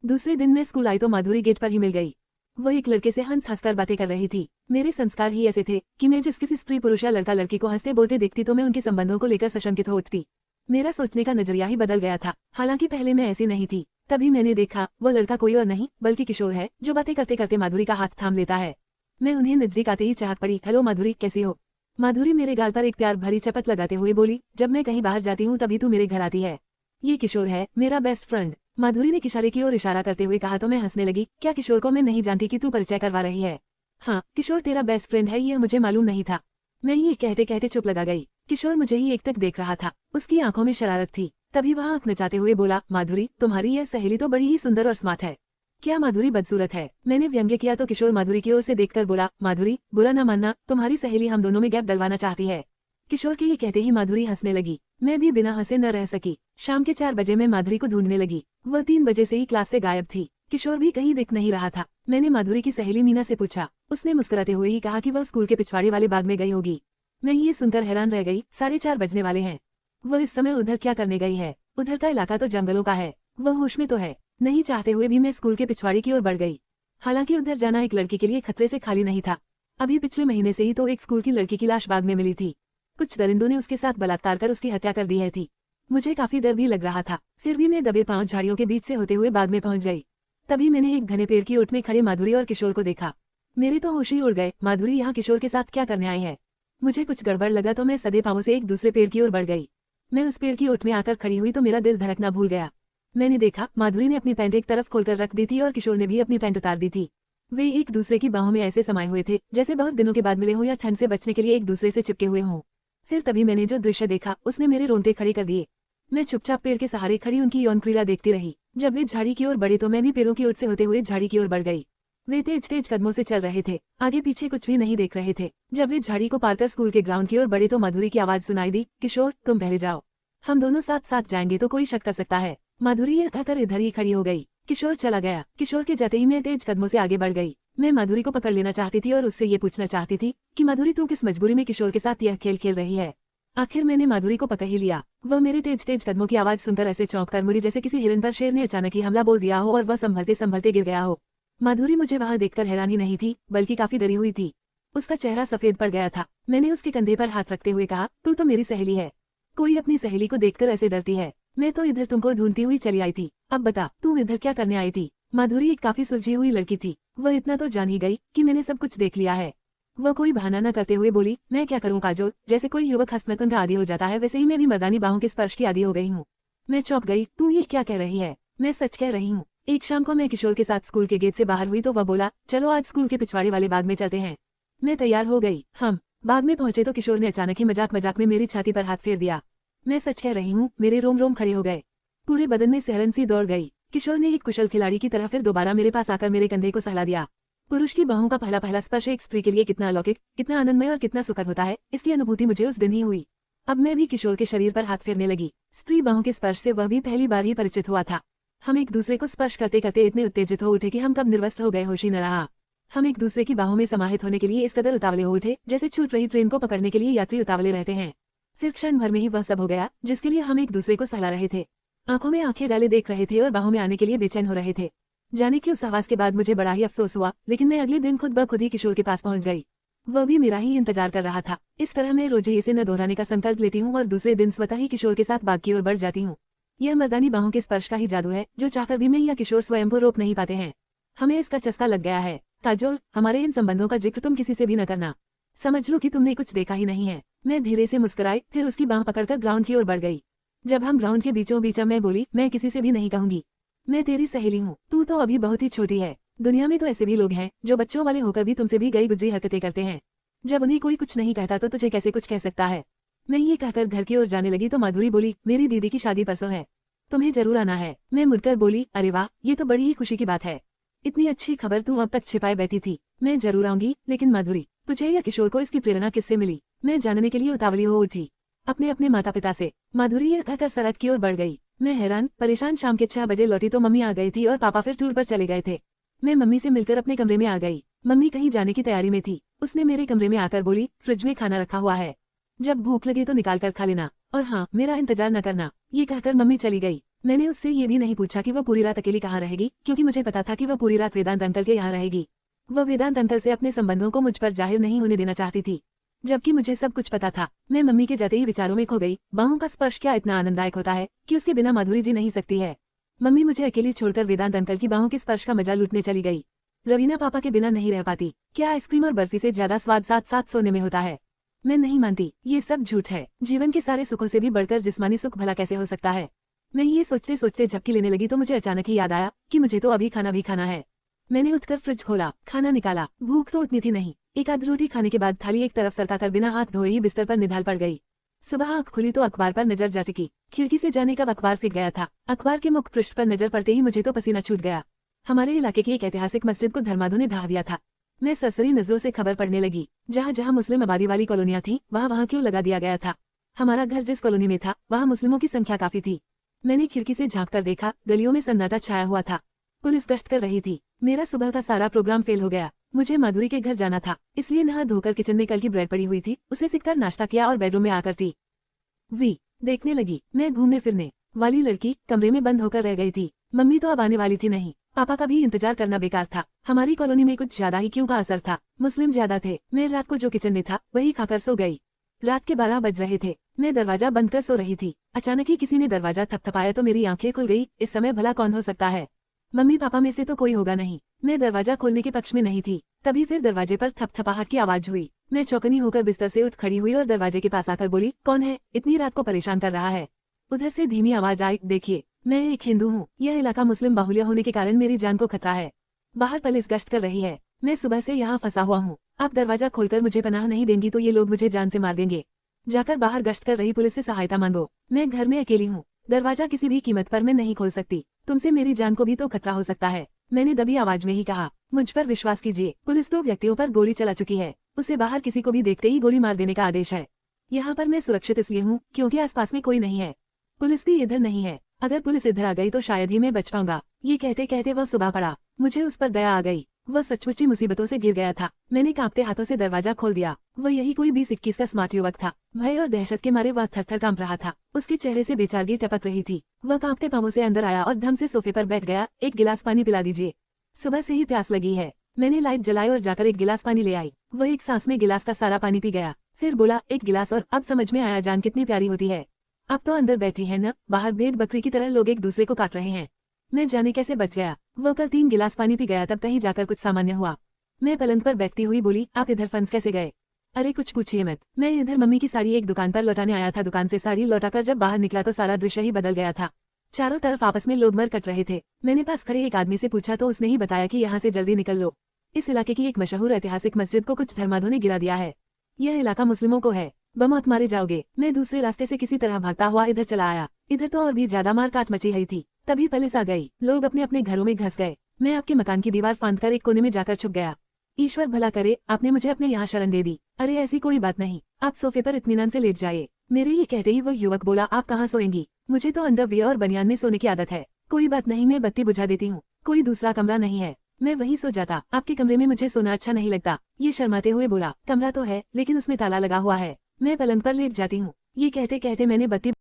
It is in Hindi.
दूसरे दिन मैं स्कूल आई तो माधुरी गेट पर ही मिल गई। वो एक लड़के से हंसकर बातें कर रही थी। मेरे संस्कार ही ऐसे थे कि मैं जिस किसी स्त्री पुरुष या लड़का लड़की को हंसते बोलते देखती तो मैं उनके संबंधों को लेकर सशंकित हो उठती। मेरा सोचने का नजरिया ही बदल गया था। हालांकि पहले मैं ऐसी नहीं थी। तभी मैंने देखा वो लड़का कोई और नहीं बल्कि किशोर है, जो बातें करते करते माधुरी का हाथ थाम लेता है। मैं उन्हें नजदीक आते ही चाहत पड़ी। हेलो माधुरी, कैसी हो? माधुरी मेरे गाल पर एक प्यार भरी चपत लगाते हुए बोली, जब मैं कहीं बाहर जाती हूँ तभी तू मेरे घर आती है। ये किशोर है, मेरा बेस्ट फ्रेंड। माधुरी ने इशारे की ओर इशारा करते हुए कहा तो मैं हंसने लगी। क्या किशोर को मैं नहीं जानती कि तू परिचय करवा रही है? हाँ, किशोर तेरा बेस्ट फ्रेंड है, ये मुझे मालूम नहीं था। मैं ये कहते कहते चुप लगा गई। किशोर मुझे ही एकटक देख रहा था। उसकी आंखों में शरारत थी। तभी वह आंख नचाते हुए बोला, माधुरी तुम्हारी यह सहेली तो बड़ी ही सुंदर और स्मार्ट है। क्या माधुरी बदसूरत है? मैंने व्यंग्य किया तो किशोर माधुरी की ओर से देखकर बोला, माधुरी बुरा न मानना, तुम्हारी सहेली हम दोनों में गैप डलवाना चाहती है। किशोर के ये कहते ही माधुरी हंसने लगी। मैं भी बिना हंसे न रह सकी। शाम के 4 बजे मैं माधुरी को ढूंढने लगी। वह 3 बजे से ही क्लास से गायब थी। किशोर भी कहीं दिख नहीं रहा था। मैंने माधुरी की सहेली मीना से पूछा। उसने मुस्कुराते हुए ही कहा कि वह स्कूल के पिछवाड़े वाले बाग में गई होगी। मैं ये सुनकर हैरान रह गई। 4:30 बजने वाले हैं। वह इस समय उधर क्या करने गई है? उधर का इलाका तो जंगलों का है। वह होश में तो है। नहीं चाहते हुए भी मैं स्कूल के पिछवाड़े की ओर बढ़ गई। हालांकि उधर जाना एक लड़की के लिए खतरे से खाली नहीं था। अभी पिछले महीने से ही तो एक स्कूल की लड़की की लाश बाग में मिली थी। कुछ दरिंदों ने उसके साथ बलात्कार कर उसकी हत्या कर दी है थी। मुझे काफी डर भी लग रहा था। फिर भी मैं दबे पांव झाड़ियों के बीच से होते हुए बाग में पहुंच गई। तभी मैंने एक घने पेड़ की ओट में खड़े माधुरी और किशोर को देखा। मेरे तो होश ही उड़ गए। माधुरी यहाँ किशोर के साथ क्या करने आई है? मुझे कुछ गड़बड़ लगा तो मैं सदे पांवों से एक दूसरे पेड़ की ओर बढ़ गई। मैं उस पेड़ की ओट में आकर खड़ी हुई तो मेरा दिल धड़कना भूल गया। मैंने देखा माधुरी ने अपनी पैंट एक तरफ खोलकर रख दी थी और किशोर ने भी अपनी पैंट उतार दी थी। वे एक दूसरे की बाहों में ऐसे समाये हुए थे जैसे बहुत दिनों के बाद मिले हों या ठंड से बचने के लिए एक दूसरे से चिपके हुए हों। फिर तभी मैंने जो दृश्य देखा उसने मेरे रोंगटे खड़े कर दिए। मैं चुपचाप पेड़ के सहारे खड़ी उनकी यौन क्रीड़ा देखती रही। जब वे झाड़ी की ओर बढ़े तो मैं भी पेड़ों की ओर से होते हुए झाड़ी की ओर बढ़ गई। वे तेज तेज कदमों से चल रहे थे, आगे पीछे कुछ भी नहीं देख रहे थे। जब वे झाड़ी को पार कर स्कूल के ग्राउंड की ओर बढ़े तो माधुरी की आवाज सुनाई दी, किशोर तुम पहले जाओ, हम दोनों साथ साथ जाएंगे तो कोई शक कर सकता है। माधुरी ये कहकर इधर ही खड़ी हो गई। किशोर चला गया। किशोर के जाते ही मैं तेज कदमों से आगे बढ़ गई। मैं माधुरी को पकड़ लेना चाहती थी और उससे ये पूछना चाहती थी कि माधुरी तू किस मजबूरी में किशोर के साथ यह खेल खेल रही है? आखिर मैंने माधुरी को पकड़ ही लिया। वह मेरे तेज तेज कदमों की आवाज सुनकर ऐसे चौंक कर मुड़ी जैसे किसी हिरन पर शेर ने अचानक ही हमला बोल दिया हो और वह संभलते संभलते गिर गया हो। माधुरी मुझे वहां देखकर हैरान ही नहीं थी बल्कि काफी डरी हुई थी। उसका चेहरा सफेद पड़ गया था। मैंने उसके कंधे पर हाथ रखते हुए कहा, तू तो मेरी सहेली है। कोई अपनी सहेली को देखकर ऐसे डरती है? मैं तो इधर तुमको ढूंढती हुई चली आई थी। अब बता तू इधर क्या करने आई थी? माधुरी एक काफी सुलझी हुई लड़की थी। वह इतना तो जान ही गई कि मैंने सब कुछ देख लिया है। वह कोई बहाना न करते हुए बोली, मैं क्या करूं काजोल, जैसे कोई युवक हंसमतन का आदी हो जाता है वैसे ही मैं भी मर्दानी बाहों के स्पर्श की आदी हो गई हूँ। मैं चौंक गई। तू ये क्या कह रही है? मैं सच कह रही हूँ। एक शाम को मैं किशोर के साथ स्कूल के गेट से बाहर हुई तो वह बोला, चलो आज स्कूल के पिछवाड़े वाले बाग में चलते हैं। मैं तैयार हो गई। हम बाग में पहुंचे तो किशोर ने अचानक ही मजाक मजाक में मेरी छाती पर हाथ फेर दिया। मैं सच कह रही हूँ, मेरे रोम रोम खड़े हो गए। पूरे बदन में सिहरन सी दौड़ गई। किशोर ने एक कुशल खिलाड़ी की तरह फिर दोबारा मेरे पास आकर मेरे कंधे को सहला दिया। पुरुष की बाहों का पहला पहला स्पर्श एक स्त्री के लिए कितना अलौकिक, कितना आनंदमय और कितना सुखद होता है, इसकी अनुभूति मुझे उस दिन ही हुई। अब मैं भी किशोर के शरीर पर हाथ फेरने लगी। स्त्री बाहों के स्पर्श से वह भी पहली बार ही परिचित हुआ था। हम एक दूसरे को स्पर्श करते करते इतने उत्तेजित हो उठे कि हम कब निर्वस्त्र हो गए होश ही न रहा। हम एक दूसरे की बाहों में समाहित होने के लिए इस कदर उतावले हो उठे जैसे छूट रही ट्रेन को पकड़ने के लिए यात्री उतावले रहते हैं। फिर क्षण भर में ही वह सब हो गया जिसके लिए हम एक दूसरे को सहला रहे थे, आंखों में आंखें डाले देख रहे थे और बाहों में आने के लिए बेचैन हो रहे थे। जाने की उस आवाज के बाद मुझे बड़ा ही अफसोस हुआ, लेकिन मैं अगले दिन खुद ब खुद ही किशोर के पास पहुंच गई। वह भी मेरा ही इंतजार कर रहा था। इस तरह मैं रोज ही इसे न दोहराने का संकल्प लेती हूँ और दूसरे दिन स्वतः ही किशोर के साथ बाग की ओर बढ़ जाती हूँ। यह मर्दानी बाहों के स्पर्श का ही जादू है जो चाहकर भी मैं या किशोर स्वयं को रोक नहीं पाते हैं। हमें इसका चस्का लग गया है। काजोल, हमारे इन संबंधों का जिक्र तुम किसी से भी न करना। समझ लो कि तुमने कुछ देखा ही नहीं है। मैं धीरे से मुस्कुराई, फिर उसकी बांह पकड़कर ग्राउंड की ओर बढ़ गई। जब हम ग्राउंड के बीचों बीच मैं बोली, मैं किसी से भी नहीं कहूंगी। मैं तेरी सहेली हूँ। तू तो अभी बहुत ही छोटी है। दुनिया में तो ऐसे भी लोग हैं जो बच्चों वाले होकर भी तुमसे भी गई गुजरी हरकतें करते हैं। जब उन्हें कोई कुछ नहीं कहता तो तुझे कैसे कुछ कह सकता है? मैं ये कहकर घर की ओर जाने लगी तो माधुरी बोली, मेरी दीदी की शादी परसों है, तुम्हें जरूर आना है। मैं मुड़कर बोली, अरे वाह, ये तो बड़ी ही खुशी की बात है। इतनी अच्छी खबर तू अब तक छिपाए बैठी थी। मैं जरूर आऊंगी, लेकिन माधुरी, तुझे या किशोर को इसकी प्रेरणा किससे मिली? मैं जानने के लिए उतावली हो उठी। अपने अपने माता पिता से। माधुरी ये कहकर सड़क की ओर बढ़ गई। मैं हैरान परेशान शाम के 6 बजे लौटी तो मम्मी आ गई थी और पापा फिर टूर पर चले गए थे। मैं मम्मी से मिलकर अपने कमरे में आ गई। मम्मी कहीं जाने की तैयारी में थी। उसने मेरे कमरे में आकर बोली, फ्रिज में खाना रखा हुआ है, जब भूख लगे तो निकाल कर खा लेना, और हाँ, मेरा इंतजार न करना। ये कहकर मम्मी चली गई। मैंने उससे ये भी नहीं पूछा कि वह पूरी रात अकेली कहाँ रहेगी, क्योंकि मुझे पता था कि वह पूरी रात वेदांत अंकल के यहाँ रहेगी। वह वेदांत अंकल से अपने संबंधों को मुझ पर जाहिर नहीं होने देना चाहती थी, जबकि मुझे सब कुछ पता था। मैं मम्मी के जाते ही विचारों में खो गई। बाहों का स्पर्श क्या इतना आनंददायक होता है कि उसके बिना माधुरी जी नहीं सकती है। मम्मी मुझे अकेली छोड़कर वेदांत अंकल की बाहों के स्पर्श का मजा लूटने चली गई। रवीना पापा के बिना नहीं रह पाती। क्या आइसक्रीम और बर्फी से ज्यादा स्वाद साथ साथ सोने में होता है? मैं नहीं मानती, ये सब झूठ है। जीवन के सारे सुखों से भी बढ़कर जिस्मानी सुख भला कैसे हो सकता है? मैं ये सोचते सोचते झपकी लेने लगी तो मुझे अचानक ही याद आया कि मुझे तो अभी खाना भी खाना है। मैंने उठकर फ्रिज खोला, खाना निकाला। भूख तो उतनी थी नहीं। एक आध रोटी खाने के बाद थाली एक तरफ सरकाकर बिना हाथ धोए ही बिस्तर पर निढाल पड़ गई। सुबह आँख खुली तो अखबार पर नजर जा टिकी। खिड़की से जाने का अखबार फेंक गया था। अखबार के मुख पृष्ठ पर नजर पड़ते ही मुझे तो पसीना छूट गया। हमारे इलाके की एक ऐतिहासिक मस्जिद को धर्माधों ने ढहा दिया था। मैं सरसरी नजरों से खबर पढ़ने लगी। जहाँ जहाँ मुस्लिम आबादी वाली कॉलोनियां थी वहाँ क्यों लगा दिया गया था। हमारा घर जिस कॉलोनी में था वहाँ मुस्लिमों की संख्या काफी थी। मैंने खिड़की से झांक कर देखा, गलियों में सन्नाटा छाया हुआ था। पुलिस गश्त कर रही थी। मेरा सुबह का सारा प्रोग्राम फेल हो गया। मुझे माधुरी के घर जाना था, इसलिए नहा धोकर किचन में कल की ब्रेड पड़ी हुई थी, उसे सिककर नाश्ता किया और बेडरूम में आकर टीवी देखने लगी। मैं घूमने फिरने वाली लड़की कमरे में बंद होकर रह गई थी। मम्मी तो अब आने वाली थी नहीं। पापा का भी इंतजार करना बेकार था। हमारी कॉलोनी में कुछ ज्यादा ही क्यों का असर था। मुस्लिम ज्यादा थे। मैं रात को जो किचन में था वही खाकर सो गई। रात के 12 बज रहे थे। मैं दरवाजा बंद कर सो रही थी। अचानक ही किसी ने दरवाजा थपथपाया तो मेरी आंखें खुल गई। इस समय भला कौन हो सकता है? मम्मी पापा में से तो कोई होगा नहीं। मैं दरवाजा खोलने के पक्ष में नहीं थी। तभी फिर दरवाजे पर थपथपाहट की आवाज हुई। मैं चौकनी होकर बिस्तर से उठ खड़ी हुई और दरवाजे के पास आकर बोली, कौन है? इतनी रात को परेशान कर रहा है? उधर से धीमी आवाज आई, देखिए मैं एक हिंदू हूँ। यह इलाका मुस्लिम बाहुल्य होने के कारण मेरी जान को खतरा है। बाहर पुलिस गश्त कर रही है। मैं सुबह से यहाँ फंसा हुआ हूँ। आप दरवाजा खोलकर मुझे पनाह नहीं देंगी तो ये लोग मुझे जान से मार देंगे। जाकर बाहर गश्त कर रही पुलिस से सहायता मांगो। मैं घर में अकेली हूँ। दरवाजा किसी भी कीमत पर मैं नहीं खोल सकती। तुमसे मेरी जान को भी तो खतरा हो सकता है। मैंने दबी आवाज में ही कहा, मुझ पर विश्वास कीजिए, पुलिस 2 व्यक्तियों पर गोली चला चुकी है। उसे बाहर किसी को भी देखते ही गोली मार देने का आदेश है। यहाँ पर मैं सुरक्षित इसलिए हूँ क्योंकि आसपास में कोई नहीं है। पुलिस भी इधर नहीं है। अगर पुलिस इधर आ गई तो शायद ही मैं बच पाऊंगा। ये कहते कहते वह सुबह पड़ा। मुझे उस पर दया आ गई। वह सचमुच ही मुसीबतों से घिर गया था। मैंने कांपते हाथों से दरवाजा खोल दिया। वह यही कोई 20-21 का स्मार्ट युवक था। भय और दहशत के मारे वह थर-थर कांप रहा था। उसके चेहरे से बेचारगी टपक रही थी। वह कांपते पांवों से अंदर आया और धम से सोफे पर बैठ गया। एक गिलास पानी पिला दीजिए, सुबह से ही प्यास लगी है। मैंने लाइट जलाई और जाकर एक गिलास पानी ले आई। वह एक सांस में गिलास का सारा पानी पी गया। फिर बोला, एक गिलास और। अब समझ में आया जान कितनी प्यारी होती है। अब तो अंदर बैठी है न, बाहर भेड़ बकरी की तरह लोग एक दूसरे को काट रहे हैं। मैं जाने कैसे बच गया। वह कल 3 गिलास पानी पी गया तब कहीं जाकर कुछ सामान्य हुआ। मैं पलंग पर बैठती हुई बोली, आप इधर फंस कैसे गए? अरे कुछ पूछिए मत। मैं इधर मम्मी की साड़ी एक दुकान पर लौटाने आया था। दुकान से साड़ी लौटाकर जब बाहर निकला तो सारा दृश्य ही बदल गया था। चारों तरफ आपस में लोग मर कट रहे थे। मैंने पास खड़े एक आदमी से पूछा तो उसने ही बताया कि यहाँ से जल्दी निकल लो। इस इलाके की एक मशहूर ऐतिहासिक मस्जिद को कुछ धर्माधों ने गिरा दिया है। यह इलाका मुस्लिमों को है। बमौत मारे जाओगे। मैं दूसरे रास्ते से किसी तरह भागता हुआ इधर चला आया। इधर तो और भी ज्यादा मार काट मची हुई थी। तभी पुलिस आ गई। लोग अपने अपने घरों में घस गए। मैं आपके मकान की दीवार फांदकर एक कोने में जाकर छुप गया। ईश्वर भला करे, आपने मुझे अपने यहाँ शरण दे दी। अरे ऐसी कोई बात नहीं, आप सोफे पर इत्मीनान से लेट जाइए। मेरे ये कहते ही वह युवक बोला, आप कहाँ सोएंगी? मुझे तो अंडरवियर और बनियान में सोने की आदत है। कोई बात नहीं, मैं बत्ती बुझा देती हूँ। कोई दूसरा कमरा नहीं है, मैं वहीं सो जाता। आपके कमरे में मुझे सोना अच्छा नहीं लगता। ये शर्माते हुए बोला, कमरा तो है लेकिन उसमें ताला लगा हुआ है। मैं पलंग पर लेट जाती हूँ। ये कहते कहते मैंने बत्ती